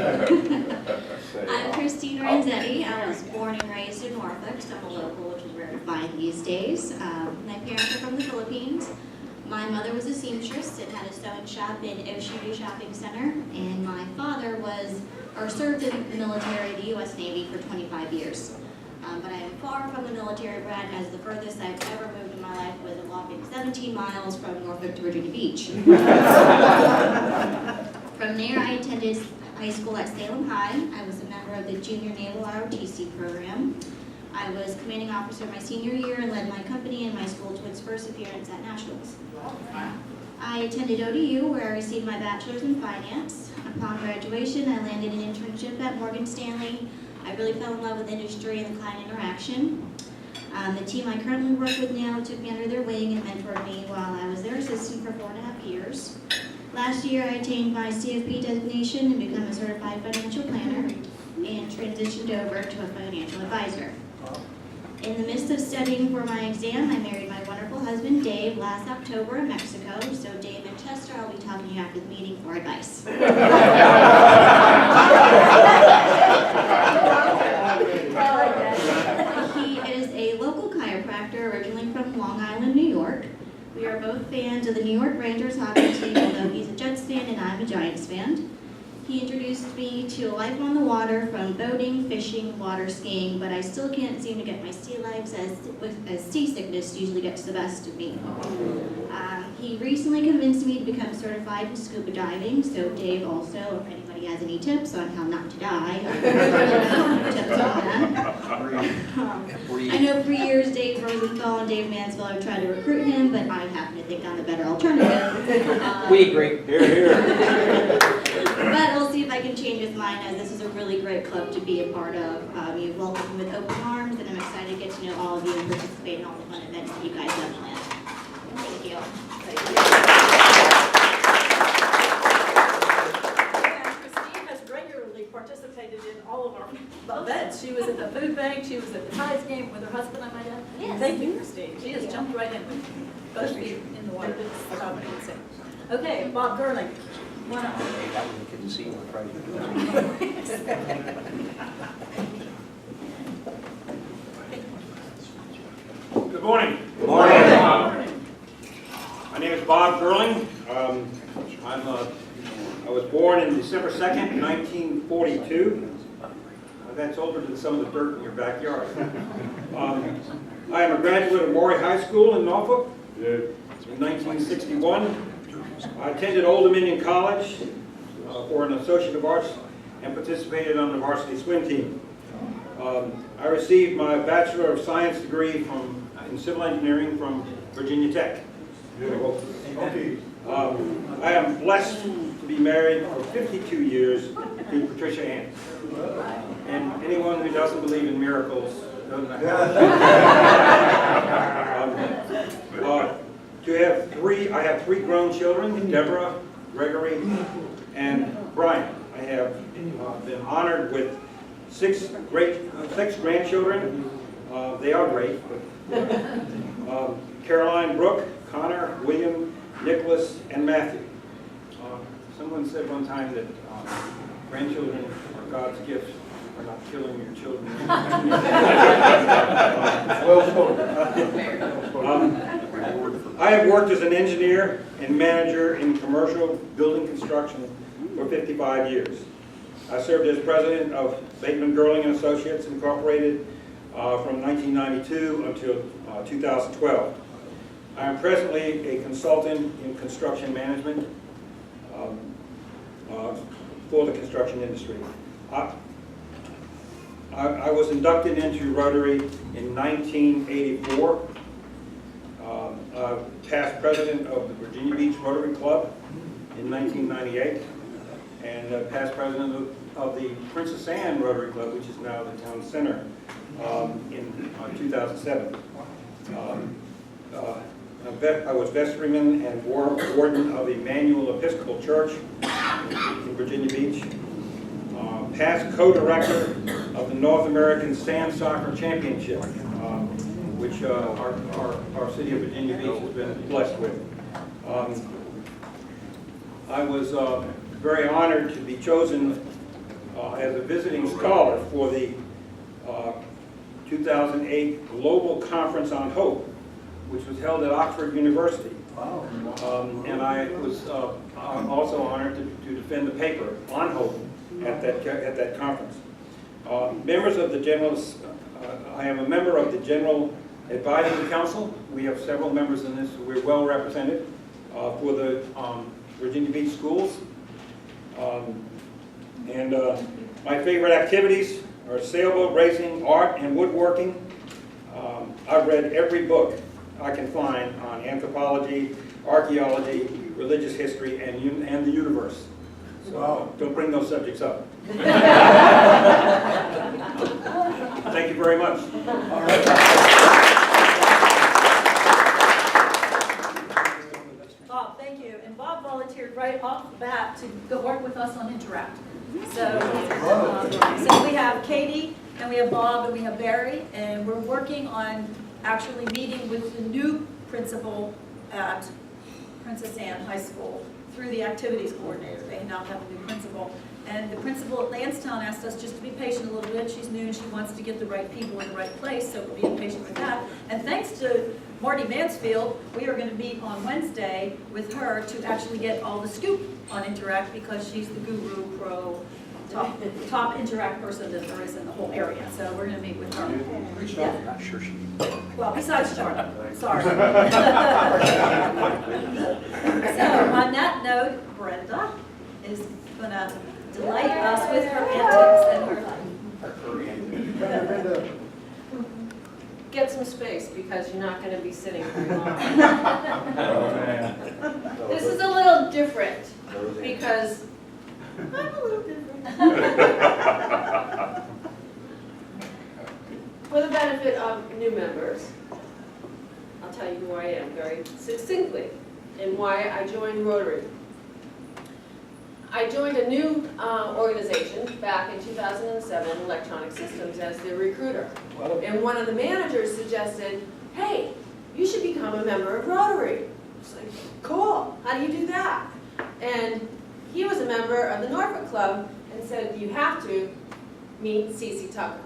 I'm Kristine Ranzette. I was born and raised in Norfolk, so I'm a local, which is rare to find these days. My parents are from the Philippines. My mother was a seamstress and had a sewing shop in Ocean View Shopping Center, and my father served in the military, the U.S. Navy, for 25 years. But I am far from the military brat, as the furthest I've ever moved in my life was a whopping 17 miles from Norfolk to Virginia Beach. From there, I attended high school at Salem High. I was a member of the Junior Naval ROTC program. I was commanding officer my senior year and led my company and my school to its first appearance at nationals. I attended ODU, where I received my bachelor's in finance. Upon graduation, I landed an internship at Morgan Stanley. I really fell in love with industry and the client interaction. The team I currently work with now took me under their wing and mentored me while I was their assistant for 4.5 years. Last year, I attained my CFP designation and became a certified financial planner and transitioned over to a financial advisor. In the midst of studying for my exam, I married my wonderful husband, Dave, last October in Mexico. So Dave and Chester, I'll be talking to you after the meeting for advice. He is a local chiropractor originally from Long Island, New York. We are both fans of the New York Rangers hockey team, although he's a Jets fan and I'm a Giants fan. He introduced me to a life on the water, from boating, fishing, water skiing, but I still can't seem to get my sea legs as seasickness usually gets the best of me. He recently convinced me to become certified in scuba diving, so Dave also, if anybody has any tips on how not to die, tips on that. I know for years Dave Rosenthal and Dave Mansfield have tried to recruit him, but I happen to think I'm the better alternative. We agree. Here, here. But we'll see if I can change his mind, as this is a really great club to be a part of. You've welcomed me with open arms, and I'm excited to get to know all of you and participate in all the fun events that you guys have planned. Thank you. Kristine has regularly participated in all of our events. She was at the food bank, she was at the Tides game with her husband, I might add. Yes. Thank you, Kristine. She has jumped right in with you. Both feet in the water. Okay, Bob Gerling. That one you couldn't see on Friday. Good morning. Good morning. My name is Bob Gerling. I was born in December 2nd, 1942. That's older than some of the dirt in your backyard. I am a graduate of Maury High School in Norfolk in 1961. I attended Old Dominion College for an Associate of Arts and participated on the varsity swim team. I received my Bachelor of Science degree in Civil Engineering from Virginia Tech. I am blessed to be married for 52 years to Patricia Ann. And anyone who doesn't believe in miracles doesn't have I have three grown children, Deborah, Gregory, and Brian. I have been honored with six grandchildren. They are great. Caroline, Brooke, Connor, William, Nicholas, and Matthew. Someone said one time that grandchildren are God's gift for not killing your children. Well spoken. I have worked as an engineer and manager in commercial building construction for 55 years. I served as president of Bateman, Gerling and Associates Incorporated from 1992 until 2012. I am presently a consultant in construction management for the construction industry. I was inducted into Rotary in 1984. Past president of the Virginia Beach Rotary Club in 1998, and past president of the Princess Anne Rotary Club, which is now the town center, in 2007. I was vestryman and warden of the Emmanuel Episcopal Church in Virginia Beach. Past co-director of the North American Sand Soccer Championship, which our city of Virginia Beach has been blessed with. I was very honored to be chosen as a visiting scholar for the 2008 Global Conference on Hope, which was held at Oxford University. Wow. And I was also honored to defend the paper on hope at that conference. Members of the general, I am a member of the General Advisory Council. We have several members in this. We're well represented for the Virginia Beach schools. My favorite activities are sailboat racing, art, and woodworking. I've read every book I can find on anthropology, archaeology, religious history, and the universe. So don't bring those subjects up. Thank you very much. Bob, thank you. And Bob volunteered right off the bat to go work with us on Interact. So we have Katie, and we have Bob, and we have Barry, and we're working on actually meeting with the new principal at Princess Anne High School through the activities coordinator. They now have a new principal. And the principal at Lansdowne asked us just to be patient a little bit. She's new and she wants to get the right people in the right place, so we're being patient with that. And thanks to Marty Mansfield, we are going to meet on Wednesday with her to actually get all the scoop on Interact, because she's the guru, pro, top Interact person that there is in the whole area. So we're going to meet with her. Yeah. I'm not sure she. Well, besides Charlie, sorry. So on that note, Brenda is going to delight us with her antics and her Get some space, because you're not going to be sitting very long. This is a little different, because I'm a little different. For the benefit of new members, I'll tell you who I am very succinctly and why I joined Rotary. I joined a new organization back in 2007, Electronic Systems, as the recruiter. And one of the managers suggested, hey, you should become a member of Rotary. I was like, cool, how do you do that? And he was a member of the Norfolk Club and said, you have to meet Cece Tucker.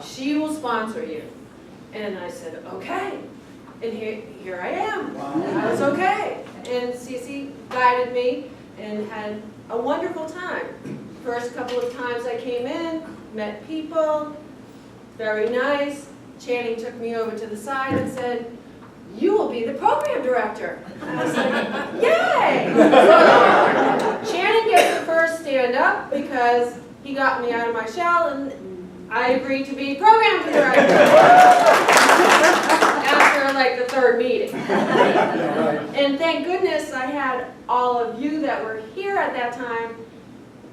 She will sponsor you. And I said, okay. And here I am. Wow. I was okay. And Cece guided me and had a wonderful time. First couple of times I came in, met people, very nice. Channing took me over to the side and said, you will be the program director. I was like, yay! So Channing gets the first stand up because he got me out of my shell, and I agreed to be program director after like the third meeting. And thank goodness I had all of you that were here at that time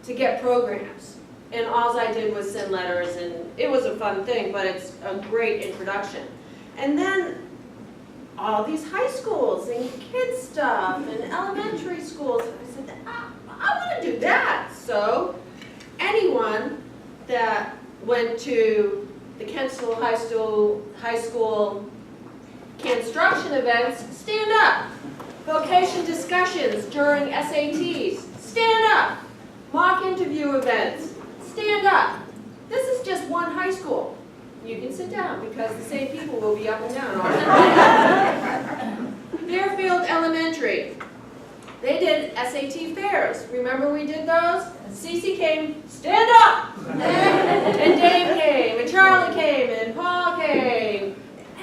to get programs. And all I did was send letters, and it was a fun thing, but it's a great introduction. And then all these high schools and kids stuff and elementary schools. I said, I want to do that. So anyone that went to the Kensal High School construction events, stand up. Vocation discussions during SATs, stand up. Mock interview events, stand up. This is just one high school. You can sit down because the same people will be up and down all the time. Fairfield Elementary. They did SAT fairs. Remember we did those? Cece came, stand up! And Dave came, and Charlie came, and Paul came.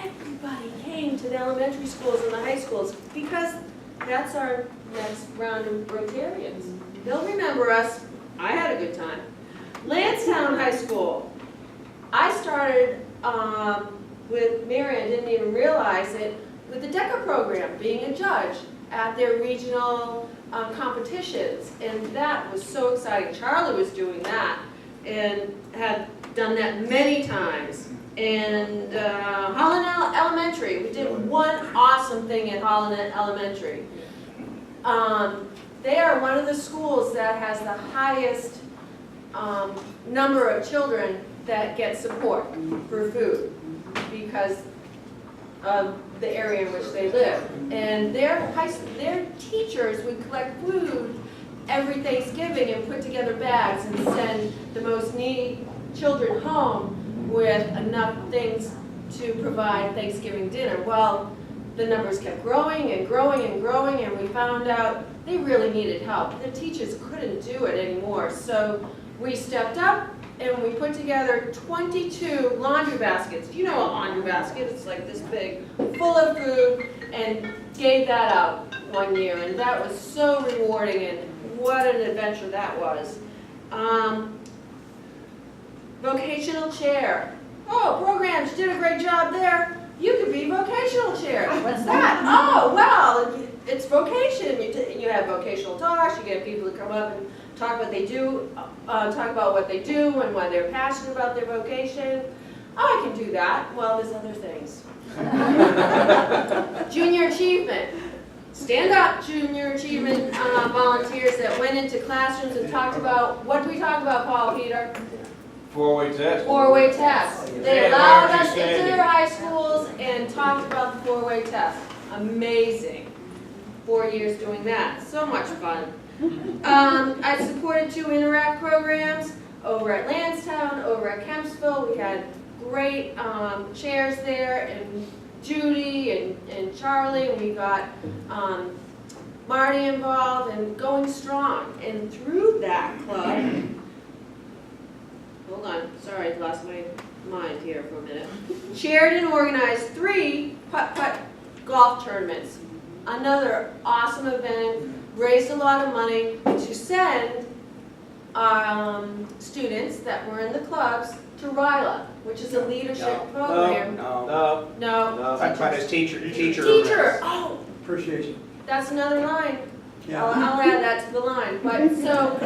Everybody came to the elementary schools and the high schools because that's our next round of Rotarians. They'll remember us. I had a good time. Lansdowne High School. I started with Mary, I didn't even realize it, with the DECA program, being a judge at their regional competitions. And that was so exciting. Charlie was doing that and had done that many times. And Holland Elementary, we did one awesome thing at Holland Elementary. They are one of the schools that has the highest number of children that get support for food because of the area in which they live. And their teachers would collect food every Thanksgiving and put together bags and send them children home with enough things to provide Thanksgiving dinner. Well, the numbers kept growing and growing and growing, and we found out they really needed help. The teachers couldn't do it anymore, so we stepped up and we put together 22 laundry baskets. You know a laundry basket, it's like this big, full of food, and gave that out one year, and that was so rewarding, and what an adventure that was. Vocational chair. Oh, programs, you did a great job there. You could be vocational chair. What's that? Oh, well, it's vocation. You have vocational talks, you get people to come up and talk what they do, talk about what they do and why they're passionate about their vocation. Oh, I can do that. Well, there's other things. Junior achievement. Stand up, junior achievement volunteers that went into classrooms and talked about, what do we talk about, Paul, Peter? Four-way test. Four-way test. They Yeah, allowed why aren't us you into standing? their high schools and talked about the four-way test. Amazing. 4 years doing that. So much fun. I supported 2 Interact programs over at Lansdowne, over at Kempsville. We had great chairs there, and Judy and Charlie, and we got Marty involved, and going strong. And through that club, hold on, sorry, I lost my mind here for a minute. Chaired and organized 3 putt-putt golf tournaments. Another awesome event, raised a lot of money to send students that were in the clubs to RILA, which is a leadership program. No. No. But it's teacher. Teacher, oh, Appreciation. that's another line. I'll add that to the line. But so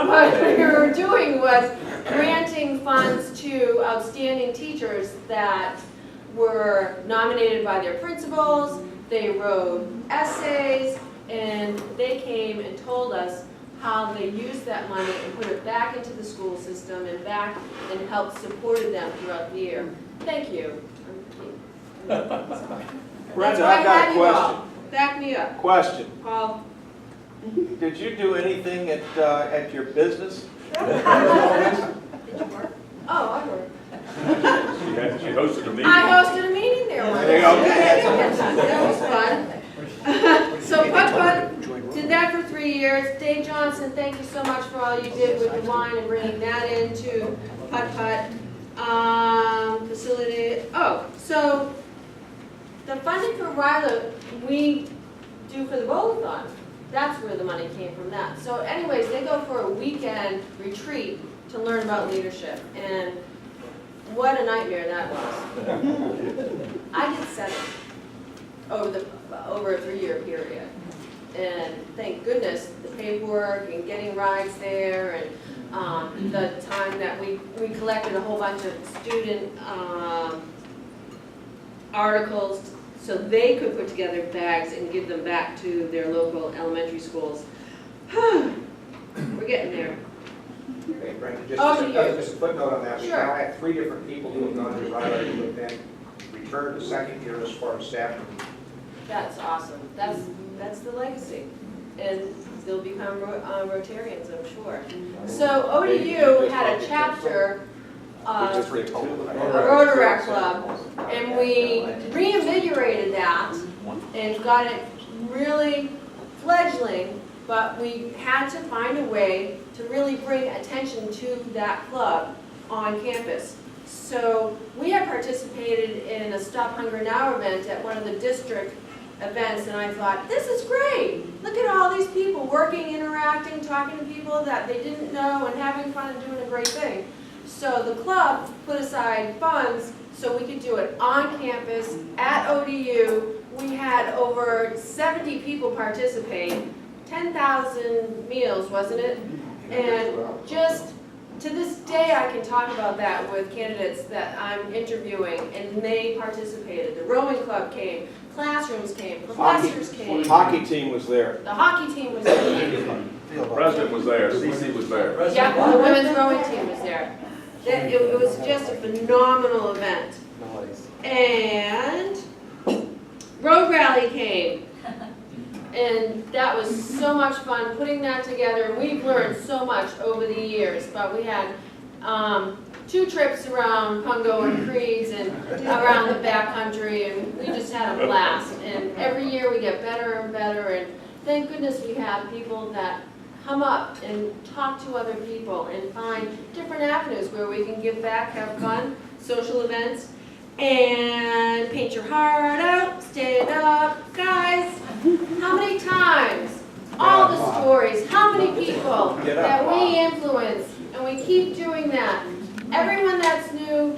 what we were doing was granting funds to outstanding teachers that were nominated by their principals. They wrote essays, and they came and told us how they used that money and put it back into the school system and back and helped supported them throughout the year. Thank you. That's Brenda, why I I've got had a you all. question. Back me up, Question. Paul. Did you do anything at your business? Did you work? Oh, I worked. She hosted a meeting. I hosted a meeting there once. There you go. That was fun. So putt-putt, did that for 3 years. Dave Johnson, thank you so much for all you did with the wine and bringing that into putt-putt. Facility, oh, so the funding for RILA, we do for the bowl-a-thon. That's where the money came from that. So anyways, they go for a weekend retreat to learn about leadership. And what a nightmare that was. I did 7 over a 3-year period. And thank goodness, the paperwork and getting rides there, and the time that we collected a whole bunch of student articles so they could put together bags and give them back to their local elementary schools. We're getting there. Hey, Brenda, Oh, just a footnote on that. We Sure. now have 3 different people who have gone to RILA who have then returned the second year as far as staff. That's awesome. That's the legacy. And they'll become Rotarians, I'm sure. So ODU had a chapter, a Rotary Club, and we reinvigorated that and got it really fledgling, but we had to find a way to really bring attention to that club on campus. So we had participated in a Stop Hunger Now event at one of the district events, and I thought, this is great. Look at all these people working, interacting, talking to people that they didn't know and having fun and doing a great thing. So the club put aside funds so we could do it on campus at ODU. We had over 70 people participate, 10,000 meals, wasn't it? And just to this day, I can talk about that with candidates that I'm interviewing, and they participated. The rowing club came, classrooms came, professors came. Hockey team was there. The hockey team was there. The president was there, CC was there. Yeah, the women's rowing team was there. It was just a phenomenal event. And Road Rally came. And that was so much fun putting that together. And we've learned so much over the years. But we had 2 trips around Pungo and Creeds and around the backcountry, and we just had a blast. And every year we get better and better, and thank goodness we have people that come up and talk to other people and find different avenues where we can give back, have fun, social events, and paint your heart out, stand up. Guys, how many times, all the stories, how many people that we influence, and we keep doing that. Everyone that's new,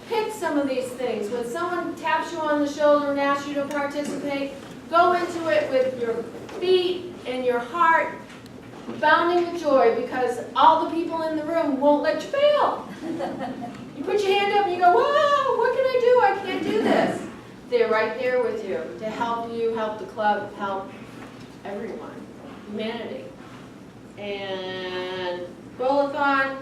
pick some of these things. When someone taps you on the shoulder and asks you to participate, go into it with your feet and your heart bounding with joy, because all the people in the room won't let you fail. You put your hand up and you go, whoa, what can I do? I can't do this. They're right there with you to help you, help the club, help everyone, humanity. And Roll-a-thon,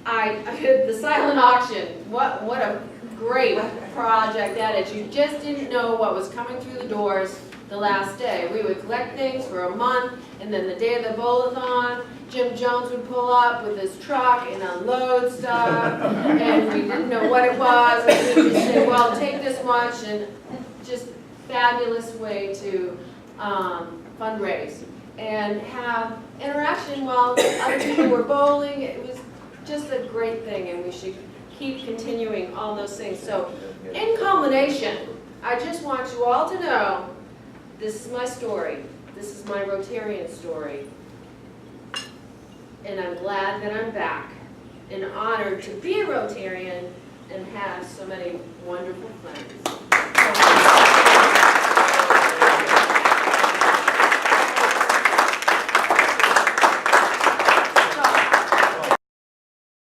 the silent auction, what a great project that is. You just didn't know what was coming through the doors the last day. We would collect things for a month, and then the day of the bowl-a-thon, Jim Jones would pull up with his truck and unload stuff, and we didn't know what it was, and we'd just say, well, take this much, and just fabulous way to fundraise and have interaction while other people were bowling. It was just a great thing, and we should keep continuing all those things. So in culmination, I just want you all to know, this is my story. This is my Rotarian story. And I'm glad that I'm back and honored to be a Rotarian and have so many wonderful friends. So